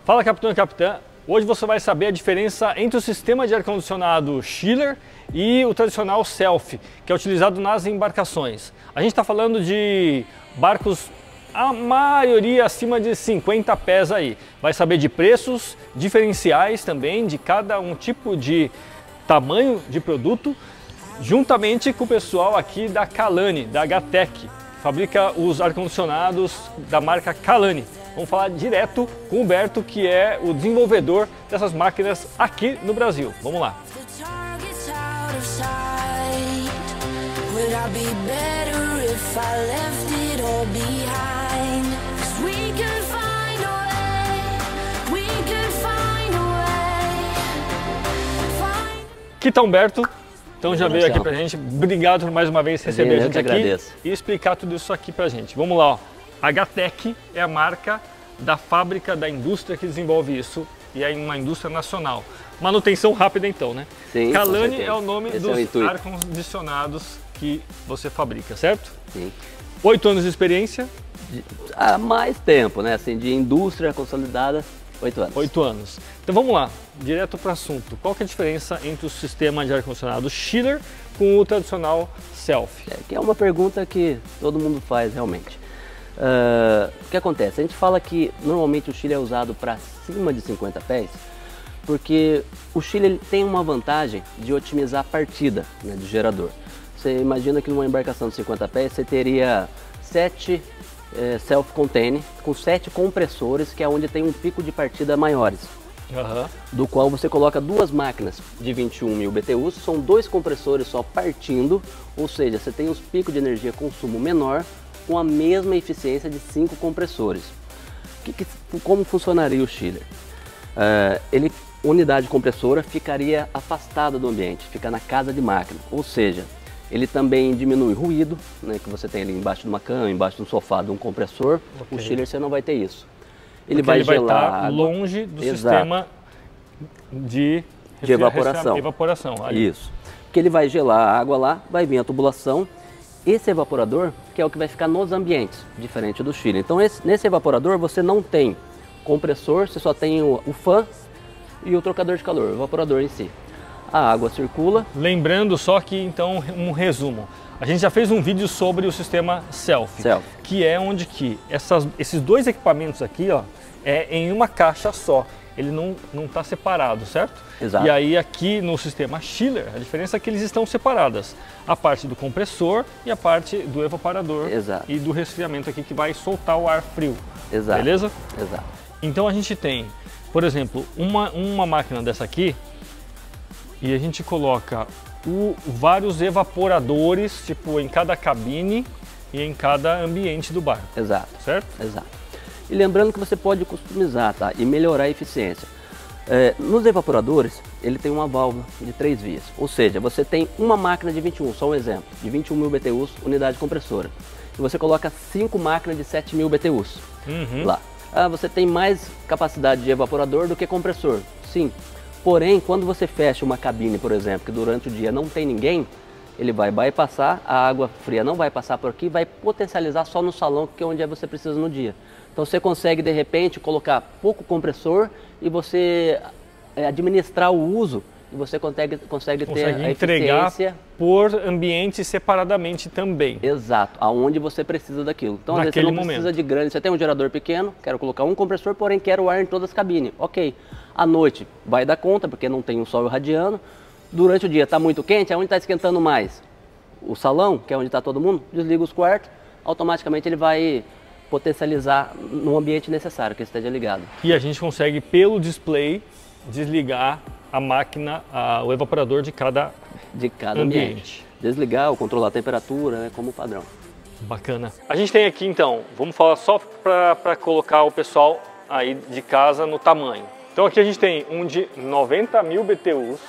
Fala, capitão e capitã! Hoje você vai saber a diferença entre o sistema de ar-condicionado chiller e o tradicional self, que é utilizado nas embarcações. A gente está falando de barcos, a maioria acima de 50 pés aí. Vai saber de preços, diferenciais também, de cada um tipo de tamanho de produto, juntamente com o pessoal aqui da Kalani, da HTEC, que fabrica os ar-condicionados da marca Kalani. Vamos falar direto com o Humberto, que é o desenvolvedor dessas máquinas aqui no Brasil. Vamos lá. Que tal, Humberto? Então já veio aqui pra gente. Obrigado por mais uma vez receber a gente aqui e explicar tudo isso aqui pra gente. Vamos lá, ó. A HTEC é a marca da fábrica, da indústria que desenvolve isso, e é uma indústria nacional. Manutenção rápida então, né? Sim, Kalani é o nome dos ar-condicionados que você fabrica, certo? Sim. 8 anos de experiência? Há mais tempo, né? Assim, de indústria consolidada, 8 anos. 8 anos. Então vamos lá, direto para o assunto. Qual que é a diferença entre o sistema de ar-condicionado chiller com o tradicional self? Que é uma pergunta que todo mundo faz realmente. O que acontece? A gente fala que normalmente o chiller é usado para acima de 50 pés, porque o chiller tem uma vantagem de otimizar a partida, né, de gerador. Você imagina que numa embarcação de 50 pés você teria 7 self-contained com 7 compressores, que é onde tem um pico de partida maiores. Do qual você coloca duas máquinas de 21.000 BTUs, são 2 compressores só partindo, ou seja, você tem os picos de energia consumo menor com a mesma eficiência de 5 compressores. Como funcionaria o chiller? Unidade compressora ficaria afastada do ambiente, fica na casa de máquina, ou seja, ele também diminui ruído, né, que você tem ali embaixo de uma cama, embaixo de um sofá, de um compressor. O chiller você não vai ter isso. Ele vai gelar longe do sistema de evaporação. Isso. Porque ele vai gelar a água lá, vai vir a tubulação. Esse evaporador que é o que vai ficar nos ambientes, diferente do chiller. Então nesse evaporador você não tem compressor, você só tem o fã e o trocador de calor, o evaporador em si. A água circula. Lembrando só que, então, um resumo. A gente já fez um vídeo sobre o sistema self. Que é onde que esses dois equipamentos aqui, ó, é em uma caixa só. Ele não está separado, certo? Exato. E aí aqui no sistema chiller, a diferença é que eles estão separadas. A parte do compressor e a parte do evaporador. Exato. E do resfriamento aqui que vai soltar o ar frio. Exato. Beleza? Exato. Então a gente tem, por exemplo, uma máquina dessa aqui e a gente coloca vários evaporadores, tipo, em cada cabine e em cada ambiente do barco. Exato. Certo? Exato. E lembrando que você pode customizar, tá? E melhorar a eficiência. Nos evaporadores, ele tem uma válvula de 3 vias. Ou seja, você tem uma máquina de 21, só um exemplo, de 21.000 BTUs, unidade compressora. E você coloca 5 máquinas de 7.000 BTUs lá. Você tem mais capacidade de evaporador do que compressor. Sim. Porém, quando você fecha uma cabine, por exemplo, que durante o dia não tem ninguém, ele vai bypassar, a água fria não vai passar por aqui, vai potencializar só no salão, que é onde você precisa no dia. Então você consegue, de repente, colocar pouco compressor e você administrar o uso e você consegue ter a entregar eficiência por ambiente separadamente também. Exato, aonde você precisa daquilo. Então, às vezes você não precisa de grande, você tem um gerador pequeno, quero colocar um compressor, porém quero ar em todas as cabines. Ok, à noite vai dar conta, porque não tem um sol irradiando. Durante o dia está muito quente, aonde está esquentando mais? O salão, que é onde está todo mundo, desliga os quartos, automaticamente ele vai potencializar no ambiente necessário que esteja ligado. E a gente consegue, pelo display, desligar a máquina, o evaporador de cada ambiente. Desligar ou controlar a temperatura, né, como padrão. Bacana. A gente tem aqui então, vamos falar só para colocar o pessoal aí de casa no tamanho. Então aqui a gente tem um de 90.000 BTUs,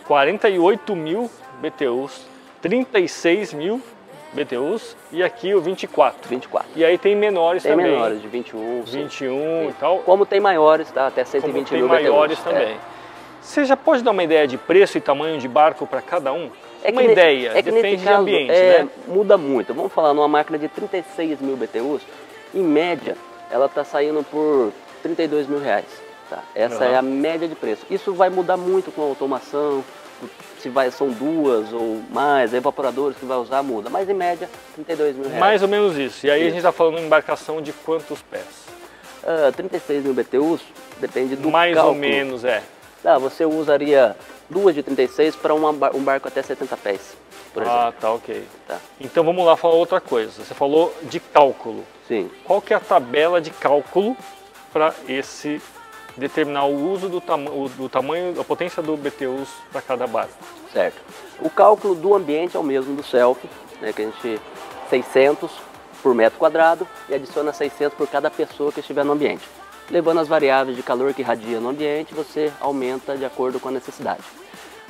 48.000 BTUs, 36.000 BTUs e aqui o 24. E aí tem menores também. Tem menores de 21. 21 e tal. Como tem maiores, tá? Até 120.000 BTUs. Tem maiores também. Você já pode dar uma ideia de preço e tamanho de barco para cada um? Uma ideia, depende de ambiente, né? Muda muito. Vamos falar numa máquina de 36.000 BTUs, em média, ela está saindo por R$32.000. Tá? Essa é a média de preço. Isso vai mudar muito com a automação, se são duas ou mais, evaporadores que vai usar muda, mas em média R$32 mil. Mais ou menos isso. E aí a gente está falando em embarcação de quantos pés? 36 mil BTUs, depende do mais cálculo. ou menos, Você usaria duas de 36 para um barco até 70 pés, por exemplo. Tá, ok. Tá. Então vamos lá falar outra coisa. Você falou de cálculo. Sim. Qual que é a tabela de cálculo para determinar o uso do tamanho, a potência do BTUs para cada barco? Certo. O cálculo do ambiente é o mesmo do self, né, que a gente 600 por metro quadrado e adiciona 600 por cada pessoa que estiver no ambiente. Levando as variáveis de calor que irradia no ambiente, você aumenta de acordo com a necessidade.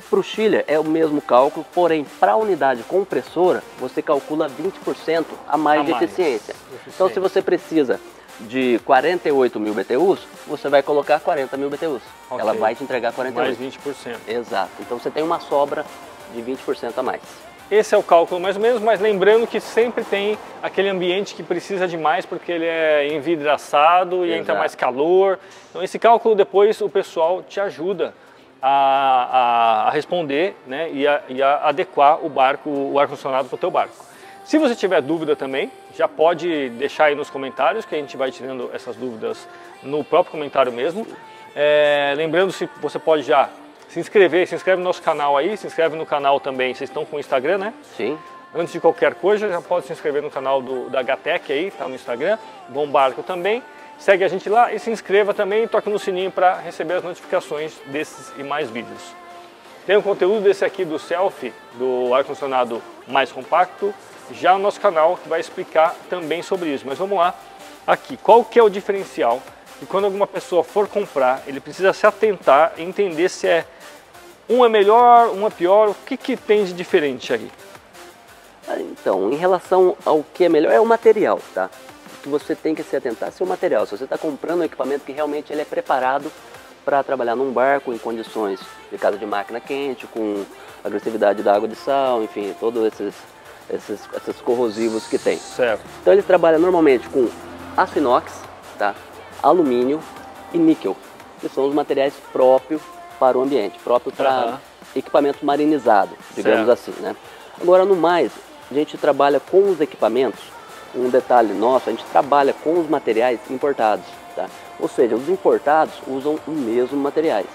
Para o chiller é o mesmo cálculo, porém para a unidade compressora você calcula 20% a mais de eficiência. Então se você precisa de 48 mil BTUs, você vai colocar 40 mil BTUs. Okay. Ela vai te entregar 48. Mais 20%. Exato. Então você tem uma sobra de 20% a mais. Esse é o cálculo mais ou menos, mas lembrando que sempre tem aquele ambiente que precisa de mais porque ele é envidraçado e entra mais calor. Então esse cálculo depois o pessoal te ajuda a responder, né, e a adequar o ar-condicionado para o teu barco. Se você tiver dúvida também, já pode deixar aí nos comentários que a gente vai tirando essas dúvidas no próprio comentário mesmo. Lembrando, se você pode já se inscreve no nosso canal aí, se inscreve no canal também, vocês estão com o Instagram, né? Sim. Antes de qualquer coisa, já pode se inscrever no canal da HTEC aí, tá no Instagram, Bom Barco também. Segue a gente lá e se inscreva também e toque no sininho para receber as notificações desses e mais vídeos. Tem um conteúdo desse aqui do Selfie, do ar-condicionado mais compacto, já no nosso canal, que vai explicar também sobre isso. Mas vamos lá, aqui, qual que é o diferencial? E quando alguma pessoa for comprar, ele precisa se atentar e entender se um é melhor, um é pior, o que tem de diferente aí? Então, em relação ao que é melhor, é o material, tá? O que você tem que se atentar é o material. Se você está comprando um equipamento que realmente ele é preparado para trabalhar num barco em condições de casa de máquina quente, com agressividade da água de sal, enfim, todos esses corrosivos que tem. Certo. Então ele trabalha normalmente com aço inox, tá? Alumínio e níquel, que são os materiais próprios para o ambiente, próprio para equipamento marinizado, digamos assim, né? Agora, no mais, a gente trabalha com os equipamentos, um detalhe nosso, a gente trabalha com os materiais importados, tá? Ou seja, os importados usam os mesmos materiais,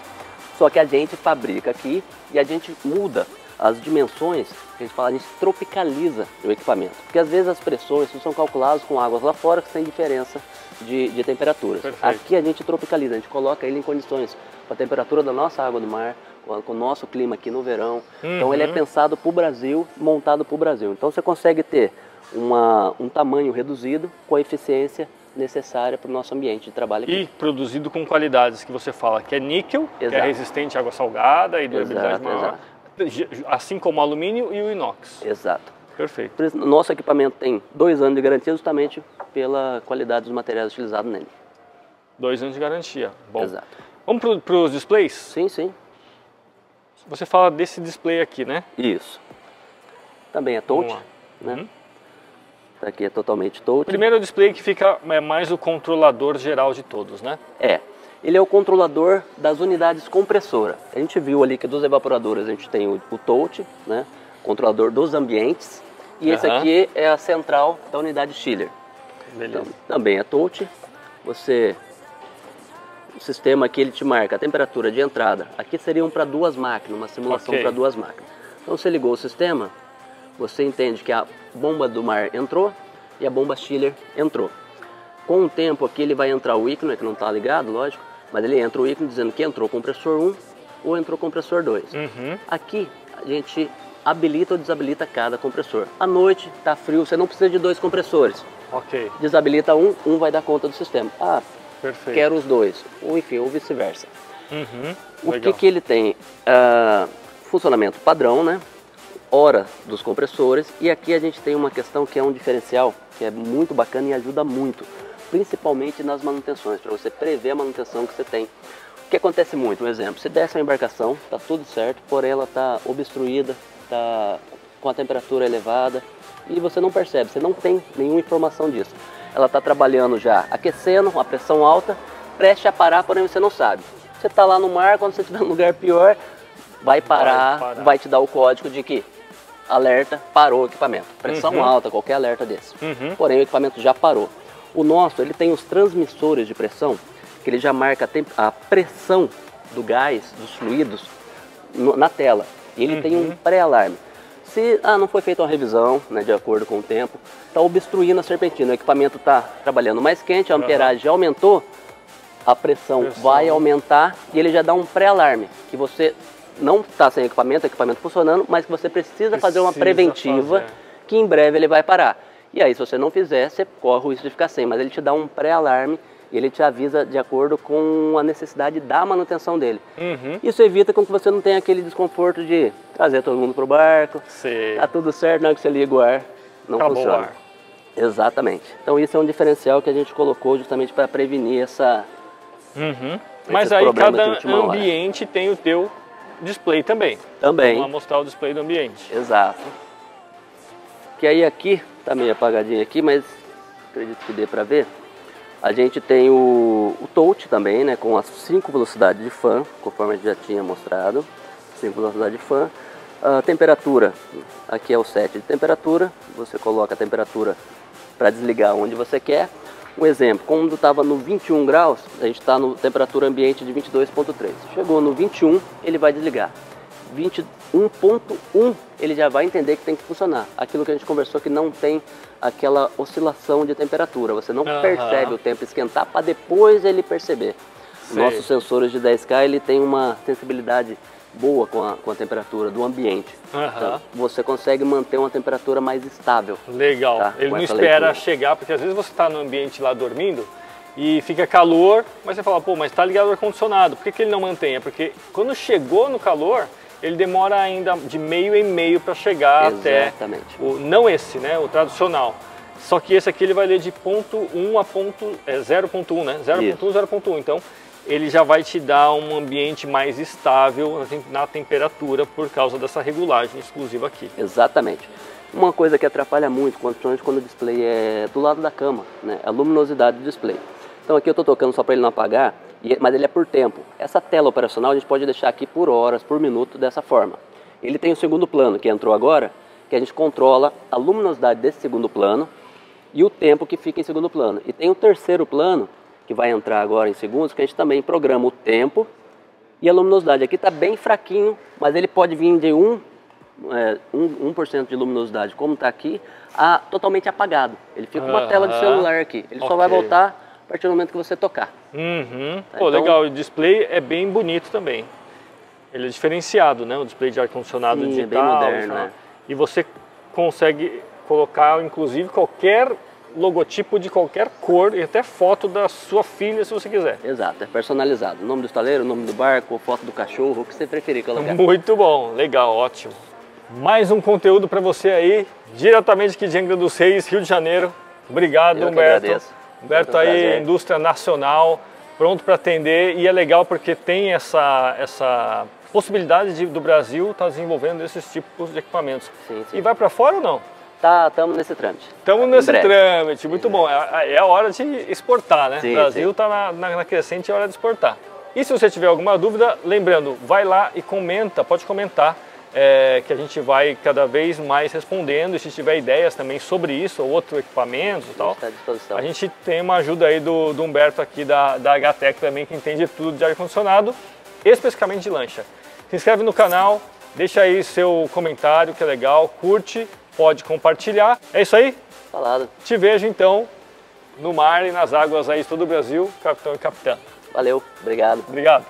só que a gente fabrica aqui e a gente muda as dimensões, a gente tropicaliza o equipamento, porque às vezes as pressões são calculadas com águas lá fora que tem diferença de temperaturas. Perfeito. Aqui a gente tropicaliza, a gente coloca ele em condições com a temperatura da nossa água do mar, com o nosso clima aqui no verão. Então ele é pensado para o Brasil, montado para o Brasil. Então você consegue ter um tamanho reduzido com a eficiência necessária para o nosso ambiente de trabalho aqui. E produzido com qualidades que você fala, que é níquel, que é resistente à água salgada e durabilidade maior, assim como o alumínio e o inox. Exato. Perfeito. Por isso, nosso equipamento tem 2 anos de garantia justamente pela qualidade dos materiais utilizados nele. 2 anos de garantia. Bom. Exato. Vamos para os displays? Sim, sim. Você fala desse display aqui, né? Isso. Também é touch, né? Aqui é totalmente touch. Primeiro o display que fica mais o controlador geral de todos, né? Ele é o controlador das unidades compressoras. A gente viu ali que dos evaporadores a gente tem o touch, né? Controlador dos ambientes. E esse aqui é a central da unidade chiller. Beleza. Então, também é touch. O sistema aqui ele te marca a temperatura de entrada. Aqui seriam para 2 máquinas, uma simulação para 2 máquinas. Então você ligou o sistema, você entende que a bomba do mar entrou e a bomba chiller entrou. Com o tempo aqui ele vai entrar o ícone, que não está ligado, lógico, mas ele entra o ícone dizendo que entrou compressor 1 ou entrou compressor 2. Aqui a gente habilita ou desabilita cada compressor. À noite, está frio, você não precisa de 2 compressores. Desabilita um vai dar conta do sistema. Perfeito. Quero os 2, ou enfim, ou vice-versa. O Legal. que ele tem? Funcionamento padrão, né? Hora dos compressores, e aqui a gente tem uma questão que é um diferencial, que é muito bacana e ajuda muito, principalmente nas manutenções, para você prever a manutenção que você tem. O que acontece muito, um exemplo, você desce uma embarcação, está tudo certo, porém ela está obstruída, está com a temperatura elevada, e você não percebe, você não tem nenhuma informação disso. Ela está trabalhando já, aquecendo, a pressão alta, prestes a parar, porém você não sabe. Você está lá no mar, quando você estiver num lugar pior, vai parar, vai te dar o código de que alerta, parou o equipamento. Pressão alta, qualquer alerta desse. Porém o equipamento já parou. O nosso, ele tem os transmissores de pressão, que ele já marca a pressão do gás, dos fluidos, na tela. E ele tem um pré-alarme. Se não foi feita uma revisão, né, de acordo com o tempo, está obstruindo a serpentina, o equipamento está trabalhando mais quente, a amperagem aumentou, a pressão vai aumentar e ele já dá um pré-alarme, que você não está sem equipamento funcionando, mas que você precisa fazer uma preventiva, que em breve ele vai parar. E aí, se você não fizer, você corre o risco de ficar sem, mas ele te dá um pré-alarme e ele te avisa de acordo com a necessidade da manutenção dele. Isso evita com que você não tenha aquele desconforto de trazer todo mundo para o barco, tá tudo certo, na hora que você liga o ar, não funciona. O ar. Exatamente. Então isso é um diferencial que a gente colocou justamente para prevenir essa... Mas aí cada ambiente tem o teu display também. Também. Vamos mostrar o display do ambiente. Exato. Que aí aqui, tá meio apagadinho aqui, mas acredito que dê para ver. A gente tem o touch também, né, com as 5 velocidades de fan, conforme a gente já tinha mostrado. 5 velocidades de fan. A temperatura, aqui é o set de temperatura. Você coloca a temperatura para desligar onde você quer. Um exemplo, quando estava no 21 graus, a gente está no temperatura ambiente de 22,3. Chegou no 21, ele vai desligar. 21,1 ele já vai entender que tem que funcionar. Aquilo que a gente conversou que não tem aquela oscilação de temperatura. Você não percebe o tempo esquentar para depois ele perceber. Nossos sensores de 10K ele tem uma sensibilidade boa com a temperatura do ambiente. Então, você consegue manter uma temperatura mais estável. Legal. Tá? Ele não espera chegar, porque às vezes você está no ambiente lá dormindo e fica calor, mas você fala, pô, mas está ligado o ar-condicionado, por que ele não mantém? É porque quando chegou no calor, ele demora ainda de meio em meio para chegar até o, não esse, né, o tradicional. Só que esse aqui ele vai ler de ponto 1 a ponto 0.1, né? 0.1, 0.1. Então, ele já vai te dar um ambiente mais estável na temperatura por causa dessa regulagem exclusiva aqui. Exatamente. Uma coisa que atrapalha muito, principalmente quando o display é do lado da cama, né? A luminosidade do display. Então aqui eu estou tocando só para ele não apagar, mas ele é por tempo. Essa tela operacional a gente pode deixar aqui por horas, por minuto, dessa forma. Ele tem o segundo plano, que entrou agora, que a gente controla a luminosidade desse segundo plano e o tempo que fica em segundo plano. E tem o terceiro plano, que vai entrar agora em segundos, que a gente também programa o tempo e a luminosidade. Aqui está bem fraquinho, mas ele pode vir de 1% de luminosidade, como está aqui, a totalmente apagado. Ele fica uma tela de celular aqui. Ele só vai voltar a partir do momento que você tocar. Pô, então, legal. O display é bem bonito também. Ele é diferenciado, né? O display de ar-condicionado digital. É bem moderno, né? E você consegue colocar, inclusive, qualquer logotipo de qualquer cor e até foto da sua filha, se você quiser. Exato, é personalizado. O nome do estaleiro, o nome do barco, foto do cachorro, o que você preferir colocar. Muito bom, legal, ótimo. Mais um conteúdo para você aí, diretamente aqui de Angra dos Reis, Rio de Janeiro. Obrigado, Humberto. Humberto aí, indústria nacional, pronto para atender, e é legal porque tem essa possibilidade do Brasil estar desenvolvendo esses tipos de equipamentos. Sim. E vai para fora ou não? Estamos nesse trâmite. Estamos nesse trâmite, muito bom. É a hora de exportar, né? O Brasil está na crescente, é hora de exportar. E se você tiver alguma dúvida, lembrando, vai lá e comenta, pode comentar, que a gente vai cada vez mais respondendo. E se tiver ideias também sobre isso, ou outro equipamento e tal, está à disposição. A gente tem uma ajuda aí do Humberto aqui da HTEC também, que entende tudo de ar-condicionado, especificamente de lancha. Se inscreve no canal, deixa aí seu comentário, que é legal, curte, pode compartilhar. É isso aí? Falado. Te vejo então no mar e nas águas aí de todo o Brasil, capitão e capitã. Valeu, obrigado. Obrigado.